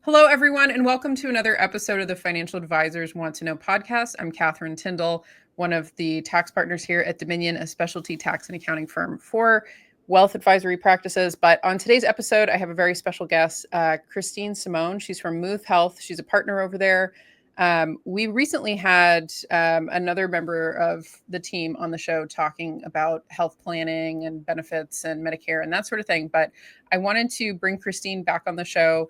Hello, everyone, and welcome to another episode of the Financial Advisors Want to Know podcast. I'm Catherine Tindall, one of the tax partners here at Dominion, a specialty tax and accounting firm for wealth advisory practices. But on today's episode, I have a very special guest, Christine Simone. She's from Muth Health. She's a partner over there. We recently had another member of the team on the show talking about health planning and benefits and Medicare and that sort of thing. But I wanted to bring Christine back on the show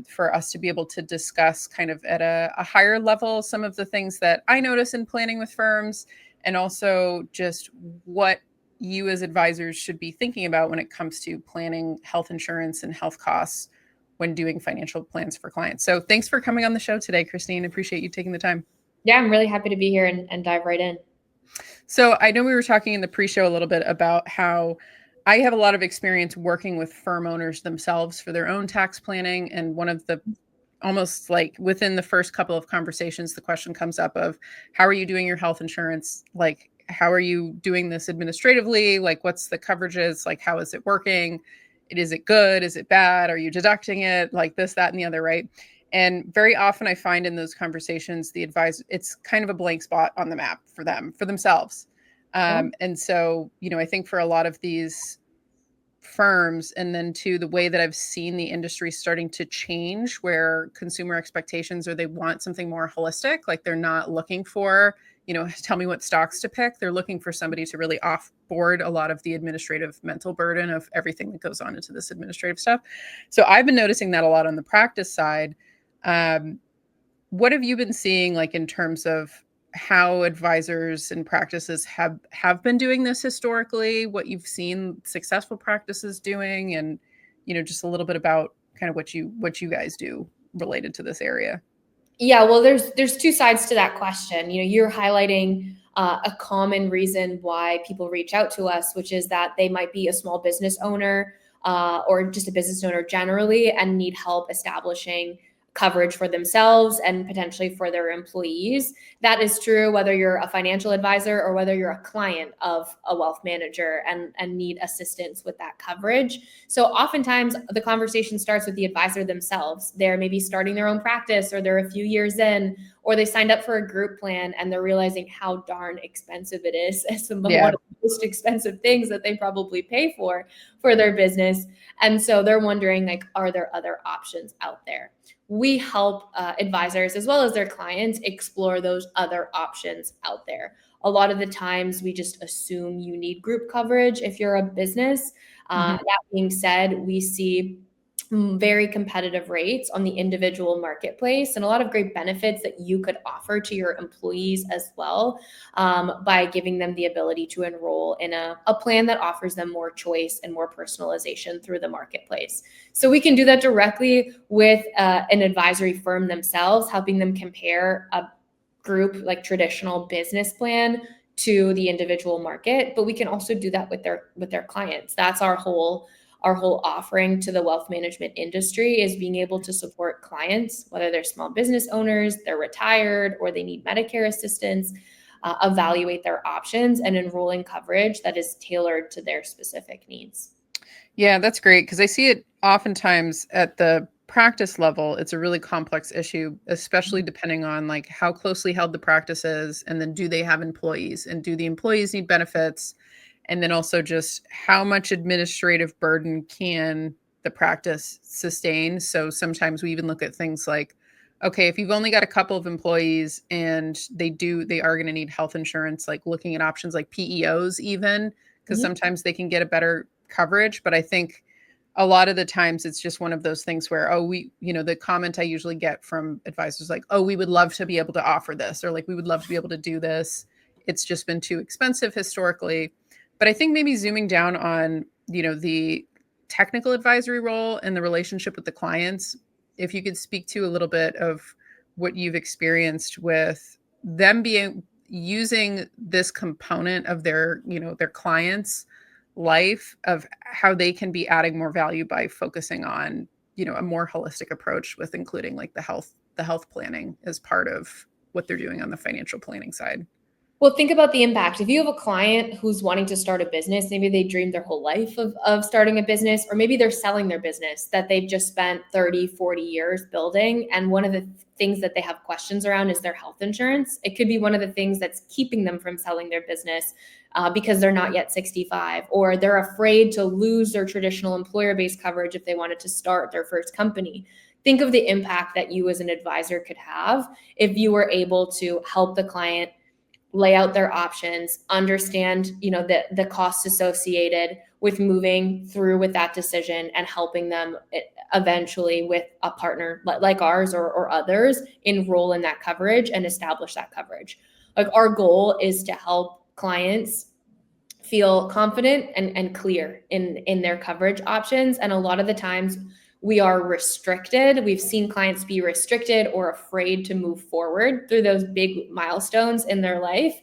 for us to be able to discuss kind of at a higher level some of the things that I notice in planning with firms, and also just what you as advisors should be thinking about when it comes to planning health insurance and health costs when doing financial plans for clients. So thanks for coming on the show today, Christine. Appreciate you taking the time. Yeah, I'm really happy to be here and dive right in. So I know we were talking in the pre-show a little bit about how I have a lot of experience working with firm owners themselves for their own tax planning. And one of the almost like within the first couple of conversations, the question comes up of how are you doing your health insurance? Like, how are you doing this administratively? Like, what's the coverages? Like, how is it working? Is it good? Is it bad? Are you deducting it? Like this, that, and the other, right? And very often I find in those conversations, the advisor, it's kind of a blank spot on the map for them, for themselves. And so, I think for a lot of these firms, and then to the way that I've seen the industry starting to change, where consumer expectations or they want something more holistic, like they're not looking for, tell me what stocks to pick. They're looking for somebody to really offboard a lot of the administrative mental burden of everything that goes on into this administrative stuff. So I've been noticing that a lot on the practice side. What have you been seeing, like in terms of how advisors and practices have been doing this historically, what you've seen successful practices doing, and just a little bit about kind of what you guys do related to this area? Yeah, well, there's two sides to that question. You're highlighting a common reason why people reach out to us, which is that they might be a small business owner or just a business owner generally and need help establishing coverage for themselves and potentially for their employees. That is true whether you're a financial advisor or whether you're a client of a wealth manager and need assistance with that coverage. So oftentimes the conversation starts with the advisor themselves. They're maybe starting their own practice, or they're a few years in, or they signed up for a group plan and they're realizing how darn expensive it is. It's one of the most expensive things that they probably pay for their business. And so they're wondering, like, are there other options out there? We help advisors as well as their clients explore those other options out there. A lot of the times we just assume you need group coverage if you're a business. That being said, we see very competitive rates on the individual marketplace and a lot of great benefits that you could offer to your employees as well, by giving them the ability to enroll in a plan that offers them more choice and more personalization through the marketplace. So we can do that directly with an advisory firm themselves, helping them compare a group like traditional business plan to the individual market, but we can also do that with their clients. That's our whole offering to the wealth management industry, is being able to support clients, whether they're small business owners, they're retired, or they need Medicare assistance, evaluate their options and enrolling coverage that is tailored to their specific needs. Yeah, that's great, because I see it oftentimes at the practice level. It's a really complex issue, especially depending on like how closely held the practice is, and then do they have employees, and do the employees need benefits? And then also just how much administrative burden can the practice sustain? So sometimes we even look at things like, okay, if you've only got a couple of employees and they are going to need health insurance, like looking at options like PEOs even, because sometimes they can get a better coverage. But I think a lot of the times it's just one of those things where, the comment I usually get from advisors like, oh, we would love to be able to offer this, or like, we would love to be able to do this. It's just been too expensive historically. But I think maybe zooming down on, the technical advisory role and the relationship with the clients, if you could speak to a little bit of what you've experienced with them using this component of their clients' life, of how they can be adding more value by focusing on, a more holistic approach with including like the health planning as part of what they're doing on the financial planning side. Well, think about the impact. If you have a client who's wanting to start a business, maybe they dreamed their whole life of starting a business, or maybe they're selling their business that they've just spent 30, 40 years building. And one of the things that they have questions around is their health insurance. It could be one of the things that's keeping them from selling their business because they're not yet 65, or they're afraid to lose their traditional employer-based coverage if they wanted to start their first company. Think of the impact that you as an advisor could have if you were able to help the client lay out their options, understand, the costs associated with moving through with that decision, and helping them eventually with a partner like ours or others enroll in that coverage and establish that coverage. Like, our goal is to help clients feel confident and clear in their coverage options. And a lot of the times we are restricted. We've seen clients be restricted or afraid to move forward through those big milestones in their life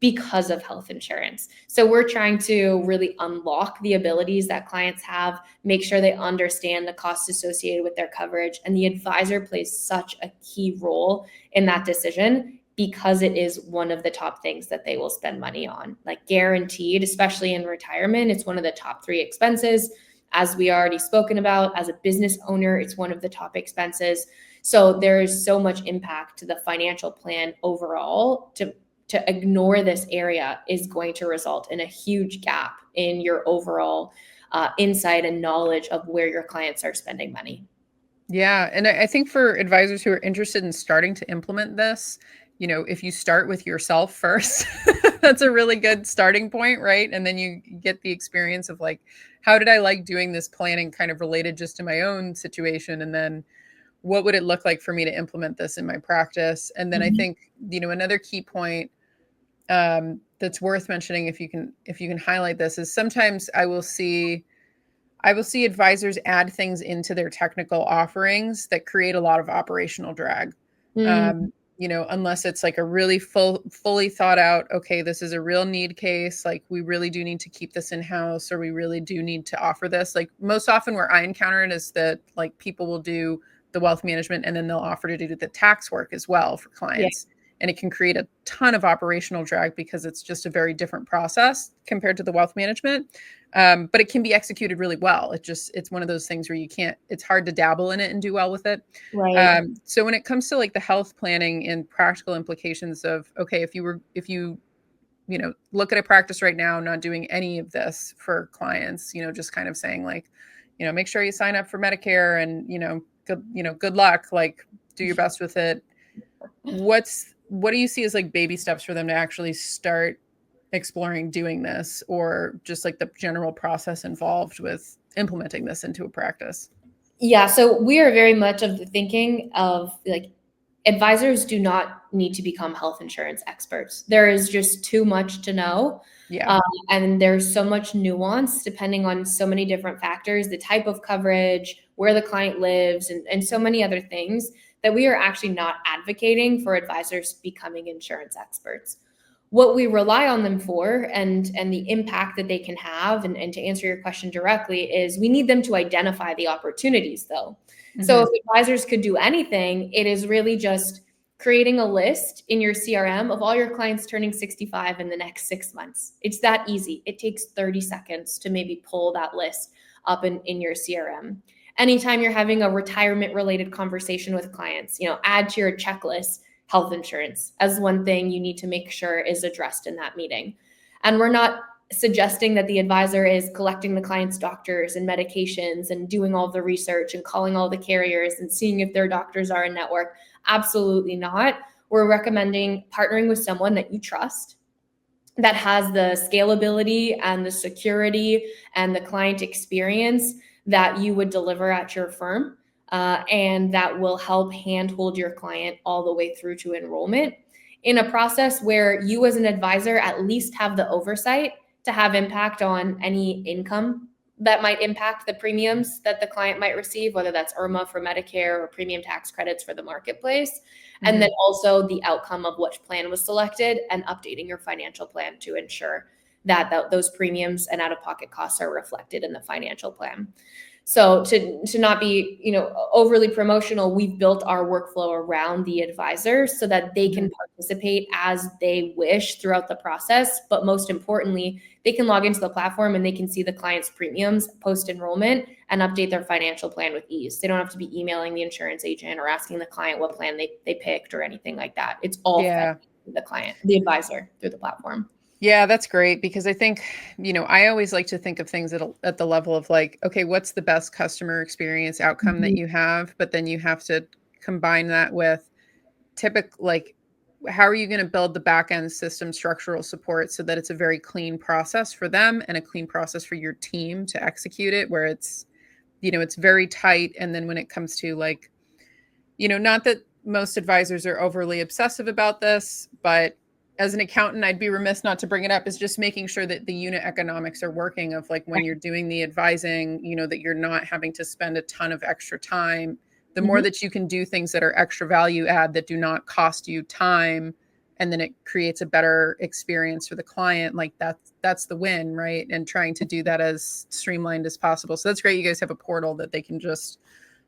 because of health insurance. So we're trying to really unlock the abilities that clients have, make sure they understand the costs associated with their coverage. And the advisor plays such a key role in that decision because it is one of the top things that they will spend money on. Like, guaranteed, especially in retirement, it's one of the top 3 expenses. As we already spoken about, as a business owner, it's one of the top expenses. So there is so much impact to the financial plan overall. To ignore this area is going to result in a huge gap in your overall insight and knowledge of where your clients are spending money. Yeah. And I think for advisors who are interested in starting to implement this, if you start with yourself first, that's a really good starting point, right? And then you get the experience of like, how did I like doing this planning kind of related just to my own situation? And then what would it look like for me to implement this in my practice? And then I think, another key point that's worth mentioning, if you can highlight this, is sometimes I will see advisors add things into their technical offerings that create a lot of operational drag. Unless it's like a really fully thought out, okay, this is a real need case. Like, we really do need to keep this in-house, or we really do need to offer this. Like, most often where I encounter it is that like people will do the wealth management and then they'll offer to do the tax work as well for clients. Yeah. And it can create a ton of operational drag because it's just a very different process compared to the wealth management. But it can be executed really well. It's one of those things where it's hard to dabble in it and do well with it. Right. So when it comes to like the health planning and practical implications of, okay, if you look at a practice right now, not doing any of this for clients, just kind of saying like, make sure you sign up for Medicare and, good luck, like do your best with it. What do you see as like baby steps for them to actually start exploring doing this, or just like the general process involved with implementing this into a practice? Yeah. So we are very much of the thinking of like, advisors do not need to become health insurance experts. There is just too much to know. Yeah. And there's so much nuance depending on so many different factors, the type of coverage, where the client lives, and so many other things, that we are actually not advocating for advisors becoming insurance experts. What we rely on them for, and the impact that they can have, and to answer your question directly, is we need them to identify the opportunities though. Mm-hmm. So if advisors could do anything, it is really just creating a list in your CRM of all your clients turning 65 in the next 6 months. It's that easy. It takes 30 seconds to maybe pull that list up in your CRM. Anytime you're having a retirement related conversation with clients, add to your checklist health insurance as one thing you need to make sure is addressed in that meeting. And we're not suggesting that the advisor is collecting the client's doctors and medications and doing all the research and calling all the carriers and seeing if their doctors are in network. Absolutely not. We're recommending partnering with someone that you trust, that has the scalability and the security and the client experience that you would deliver at your firm, and that will help handhold your client all the way through to enrollment in a process where you as an advisor at least have the oversight to have impact on any income that might impact the premiums that the client might receive, whether that's IRMA for Medicare or premium tax credits for the marketplace. Mm-hmm. And then also the outcome of which plan was selected and updating your financial plan to ensure that those premiums and out-of-pocket costs are reflected in the financial plan. So to not be, overly promotional, we've built our workflow around the advisor so that they can participate as they wish throughout the process. But most importantly, they can log into the platform and they can see the client's premiums post-enrollment and update their financial plan with ease. They don't have to be emailing the insurance agent or asking the client what plan they picked or anything like that. It's all fed to the client, the advisor, through the platform. Yeah, that's great, because I think, I always like to think of things at the level of like, okay, what's the best customer experience outcome that you have? But then you have to combine that with like, how are you going to build the back end system structural support so that it's a very clean process for them and a clean process for your team to execute it, where it's, it's very tight. And then when it comes to like, not that most advisors are overly obsessive about this, but as an accountant, I'd be remiss not to bring it up, is just making sure that the unit economics are working, of like when you're doing the advising, that you're not having to spend a ton of extra time. The more that you can do things that are extra value add that do not cost you time, and then it creates a better experience for the client, like that's the win, right? And trying to do that as streamlined as possible. So that's great. You guys have a portal that they can just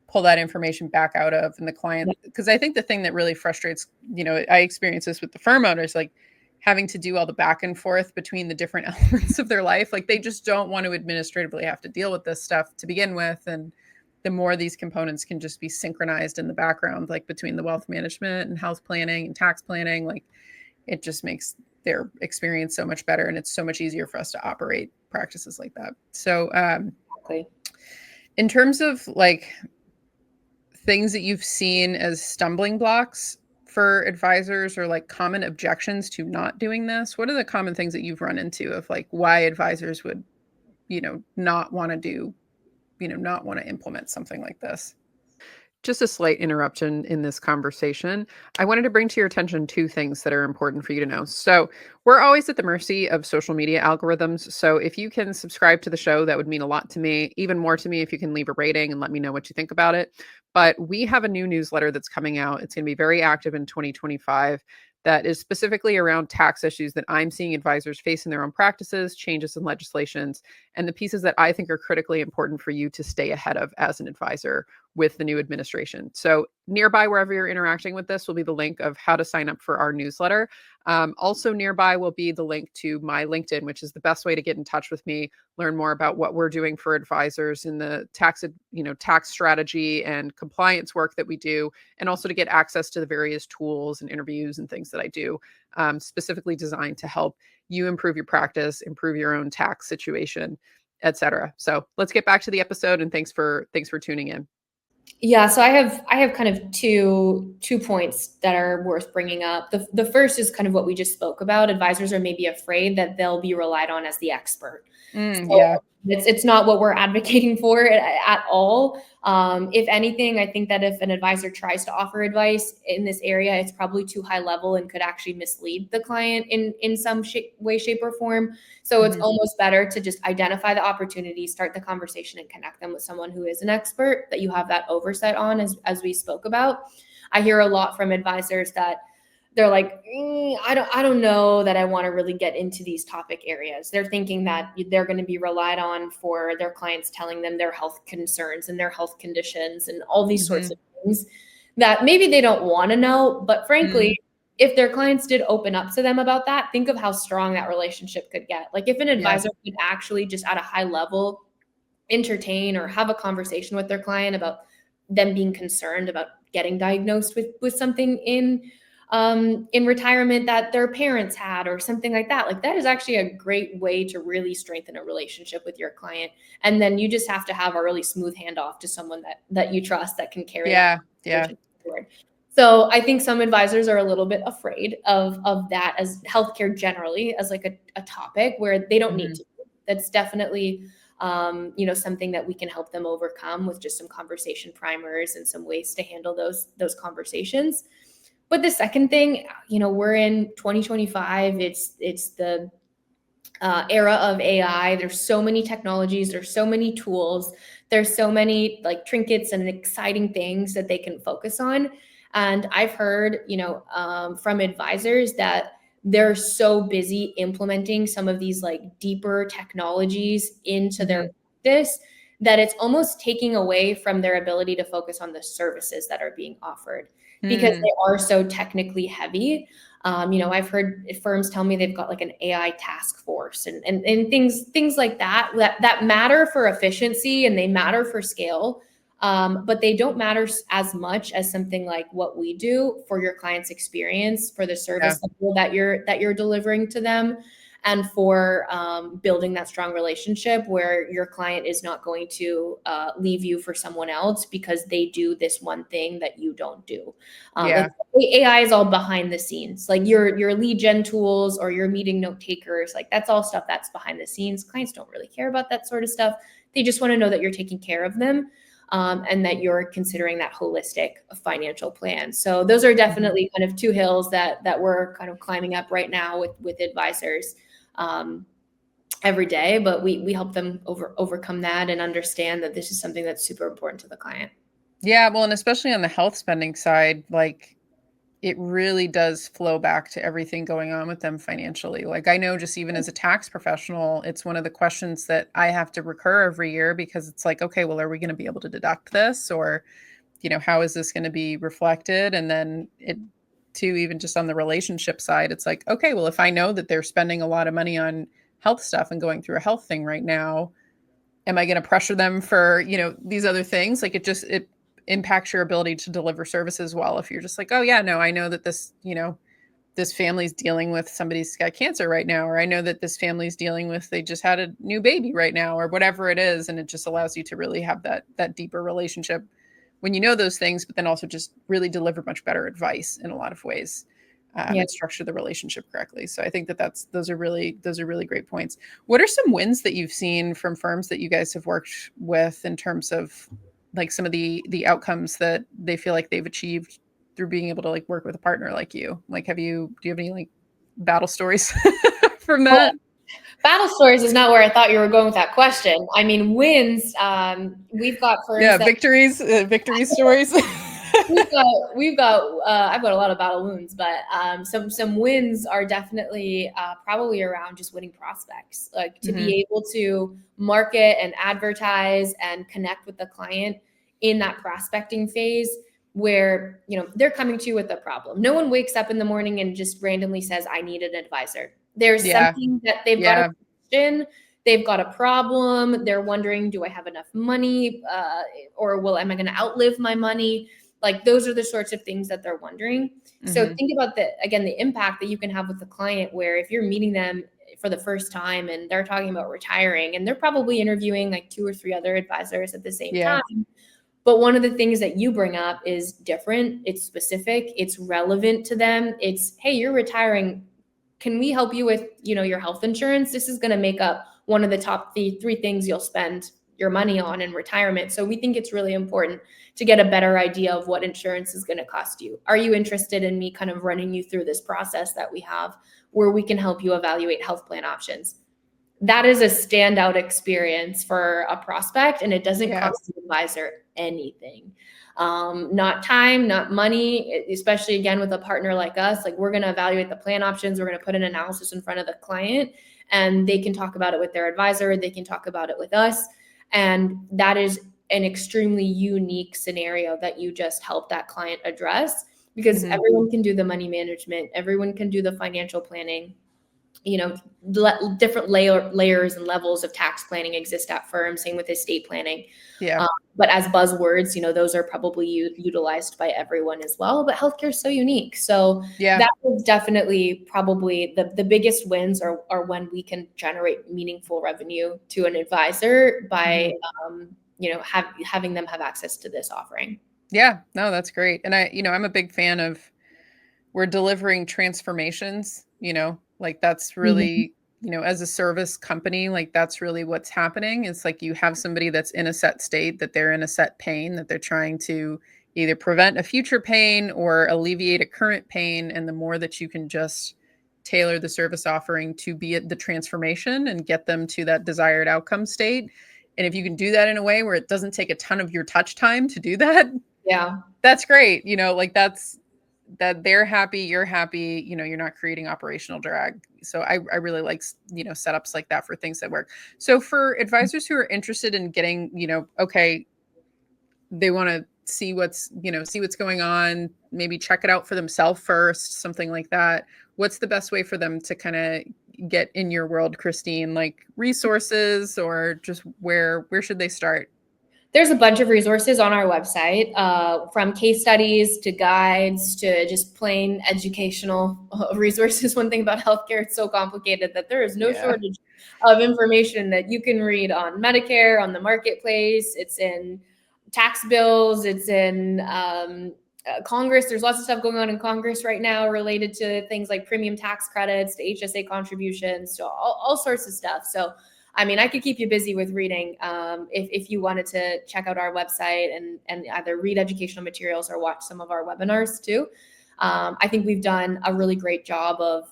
pull that information back out of, and the client, because I think the thing that really frustrates, I experience this with the firm owners, like having to do all the back and forth between the different elements of their life. Like they just don't want to administratively have to deal with this stuff to begin with. And the more these components can just be synchronized in the background, like between the wealth management and health planning and tax planning, like it just makes their experience so much better. And it's so much easier for us to operate practices like that. So in terms of like things that you've seen as stumbling blocks for advisors, or like common objections to not doing this, what are the common things that you've run into of like why advisors would, not want to do, not want to implement something like this? Just a slight interruption in this conversation. I wanted to bring to your attention two things that are important for you to know. So, we're always at the mercy of social media algorithms. So, if you can subscribe to the show, that would mean a lot to me. Even more to me if you can leave a rating and let me know what you think about it. But we have a new newsletter that's coming out. It's going to be very active in 2025. That is specifically around tax issues that I'm seeing advisors face in their own practices, changes in legislations, and the pieces that I think are critically important for you to stay ahead of as an advisor with the new administration. So nearby, wherever you're interacting with this, will be the link of how to sign up for our newsletter. Also nearby will be the link to my LinkedIn, which is the best way to get in touch with me, learn more about what we're doing for advisors in the tax strategy and compliance work that we do, and also to get access to the various tools and interviews and things that I do, specifically designed to help you improve your practice, improve your own tax situation, etc. So let's get back to the episode, and thanks for tuning in. Yeah, so I have kind of two points that are worth bringing up. The first is kind of what we just spoke about. Advisors are maybe afraid that they'll be relied on as the expert. Yeah. It's not what we're advocating for at all. If anything, I think that if an advisor tries to offer advice in this area, it's probably too high level and could actually mislead the client in some way, shape, or form. So it's almost better to just identify the opportunity, start the conversation, and connect them with someone who is an expert that you have that oversight on, as we spoke about. I hear a lot from advisors that they're like, I don't know that I want to really get into these topic areas. They're thinking that they're going to be relied on for their clients telling them their health concerns and their health conditions and all these sorts of things that maybe they don't want to know. But frankly, if their clients did open up to them about that, think of how strong that relationship could get. Like if an advisor could actually just at a high level entertain or have a conversation with their client about them being concerned about getting diagnosed with something in retirement that their parents had or something like that. Like that is actually a great way to really strengthen a relationship with your client. And then you just have to have a really smooth handoff to someone that you trust that can carry that forward. So I think some advisors are a little bit afraid of that as healthcare generally as like a topic where they don't need to. That's definitely something that we can help them overcome with just some conversation primers and some ways to handle those conversations. But the second thing, we're in 2025. It's the era of AI. There's so many technologies. There's so many tools. There's so many like trinkets and exciting things that they can focus on. And I've heard, from advisors that they're so busy implementing some of these like deeper technologies into their practice that it's almost taking away from their ability to focus on the services that are being offered because they are so technically heavy. I've heard firms tell me they've got like an AI task force and things like that matter for efficiency and they matter for scale. But they don't matter as much as something like what we do for your client's experience, for the service level that you're delivering to them, and for building that strong relationship where your client is not going to leave you for someone else because they do this one thing that you don't do. Like AI is all behind the scenes, like your lead gen tools or your meeting note takers, like that's all stuff that's behind the scenes. Clients don't really care about that sort of stuff. They just want to know that you're taking care of them. And that you're considering that holistic financial plan. So those are definitely kind of two hills that we're kind of climbing up right now with advisors every day. But we help them overcome that and understand that this is something that's super important to the client. Yeah, well, and especially on the health spending side, like it really does flow back to everything going on with them financially. Like I know just even as a tax professional, it's one of the questions that I have to recur every year because it's like, okay, well, are we going to be able to deduct this? Or, how is this going to be reflected? And then it too, even just on the relationship side, it's like, okay, well, if I know that they're spending a lot of money on health stuff and going through a health thing right now, am I going to pressure them for, these other things? Like it impacts your ability to deliver services well. If you're just like, oh yeah, no, I know that this, this family's dealing with somebody's got cancer right now, or I know that this family's dealing with, they just had a new baby right now, or whatever it is. And it just allows you to really have that deeper relationship when you know those things, but then also just really deliver much better advice in a lot of ways. And structure the relationship correctly. So I think those are really great points. What are some wins that you've seen from firms that you guys have worked with in terms of like some of the outcomes that they feel like they've achieved through being able to like work with a partner like you? Like, do you have any like battle stories from that? Well, battle stories is not where I thought you were going with that question. I mean, wins. We've got firms victory stories. we've got I've got a lot of battle wounds, but some wins are definitely probably around just winning prospects, like to be able to market and advertise and connect with the client in that prospecting phase where they're coming to you with a problem. No one wakes up in the morning and just randomly says, I need an advisor. There's something that they've got a question. They've got a problem. They're wondering, do I have enough money? Or am I going to outlive my money? Like those are the sorts of things that they're wondering. So think about the impact that you can have with the client, where if you're meeting them for the first time and they're talking about retiring and they're probably interviewing like 2 or 3 other advisors at the same time. But one of the things that you bring up is different. It's specific. It's relevant to them. It's, hey, you're retiring. Can we help you with, your health insurance? This is going to make up one of the top 3 things you'll spend your money on in retirement. So we think it's really important to get a better idea of what insurance is going to cost you. Are you interested in me kind of running you through this process that we have where we can help you evaluate health plan options? That is a standout experience for a prospect, and it doesn't cost the advisor anything. Not time, not money, especially again with a partner like us. Like we're going to evaluate the plan options. We're going to put an analysis in front of the client and they can talk about it with their advisor. They can talk about it with us. And that is an extremely unique scenario that you just help that client address, because everyone can do the money management. Everyone can do the financial planning. Different layers and levels of tax planning exist at firms, same with estate planning. But as buzzwords, those are probably utilized by everyone as well. But healthcare is so unique. So that was definitely probably the biggest wins are when we can generate meaningful revenue to an advisor by, having them have access to this offering. Yeah, no, that's great. And I'm a big fan of, we're delivering transformations, like that's really, as a service company, like that's really what's happening. It's like you have somebody that's in a set state, that they're in a set pain, that they're trying to either prevent a future pain or alleviate a current pain. And the more that you can just tailor the service offering to be at the transformation and get them to that desired outcome state. And if you can do that in a way where it doesn't take a ton of your touch time to do that, that's great. Like that they're happy, you're happy, you're not creating operational drag. So I really like, setups like that for things that work. So for advisors who are interested in getting, okay, they want to see what's going on, maybe check it out for themselves first, something like that. What's the best way for them to kind of get in your world, Christine? Like resources, or just where should they start? There's a bunch of resources on our website, from case studies to guides to just plain educational resources. One thing about healthcare, it's so complicated that there is no shortage of information that you can read on Medicare, on the marketplace. It's in tax bills. It's in Congress. There's lots of stuff going on in Congress right now related to things like premium tax credits, to HSA contributions, to all sorts of stuff. So I mean, I could keep you busy with reading, if you wanted to check out our website and either read educational materials or watch some of our webinars too. I think we've done a really great job of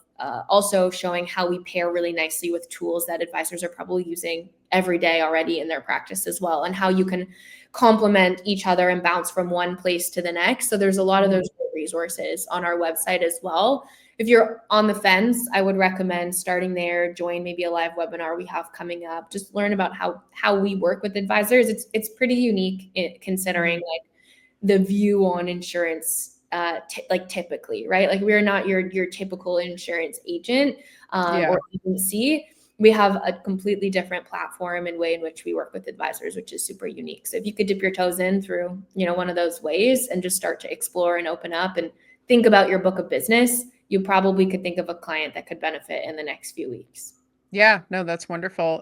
also showing how we pair really nicely with tools that advisors are probably using every day already in their practice as well, and how you can complement each other and bounce from one place to the next. So there's a lot of those resources on our website as well. If you're on the fence, I would recommend starting there, join maybe a live webinar we have coming up, just learn about how we work with advisors. It's pretty unique considering like the view on insurance, typically, right? Like we're not your typical insurance agent or agency. We have a completely different platform and way in which we work with advisors, which is super unique. So if you could dip your toes in through, one of those ways and just start to explore and open up and think about your book of business, you probably could think of a client that could benefit in the next few weeks. Yeah, no, that's wonderful.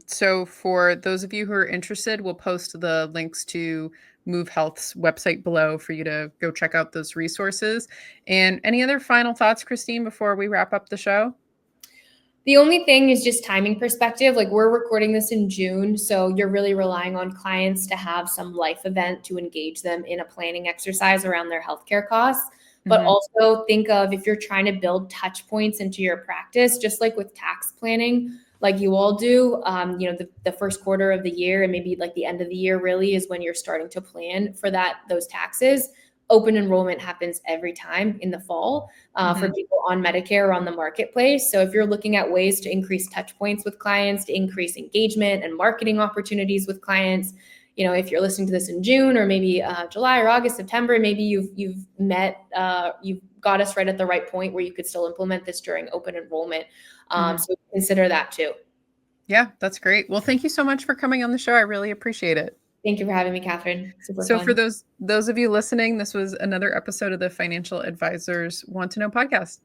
So for those of you who are interested, we'll post the links to Move Health's website below for you to go check out those resources. And any other final thoughts, Christine, before we wrap up the show? The only thing is just timing perspective. Like we're recording this in June, so you're really relying on clients to have some life event to engage them in a planning exercise around their healthcare costs. But also think of, if you're trying to build touch points into your practice, just like with tax planning, like you all do, the first quarter of the year and maybe like the end of the year really is when you're starting to plan for those taxes. Open enrollment happens every time in the fall for people on Medicare or on the marketplace. So if you're looking at ways to increase touch points with clients, to increase engagement and marketing opportunities with clients, if you're listening to this in June or maybe July or August, September, maybe you've got us right at the right point where you could still implement this during open enrollment. So consider that too. Yeah, that's great. Well, thank you so much for coming on the show. I really appreciate it. Thank you for having me, Catherine. Super So fun. for those of you listening, this was another episode of the Financial Advisors Want to Know podcast.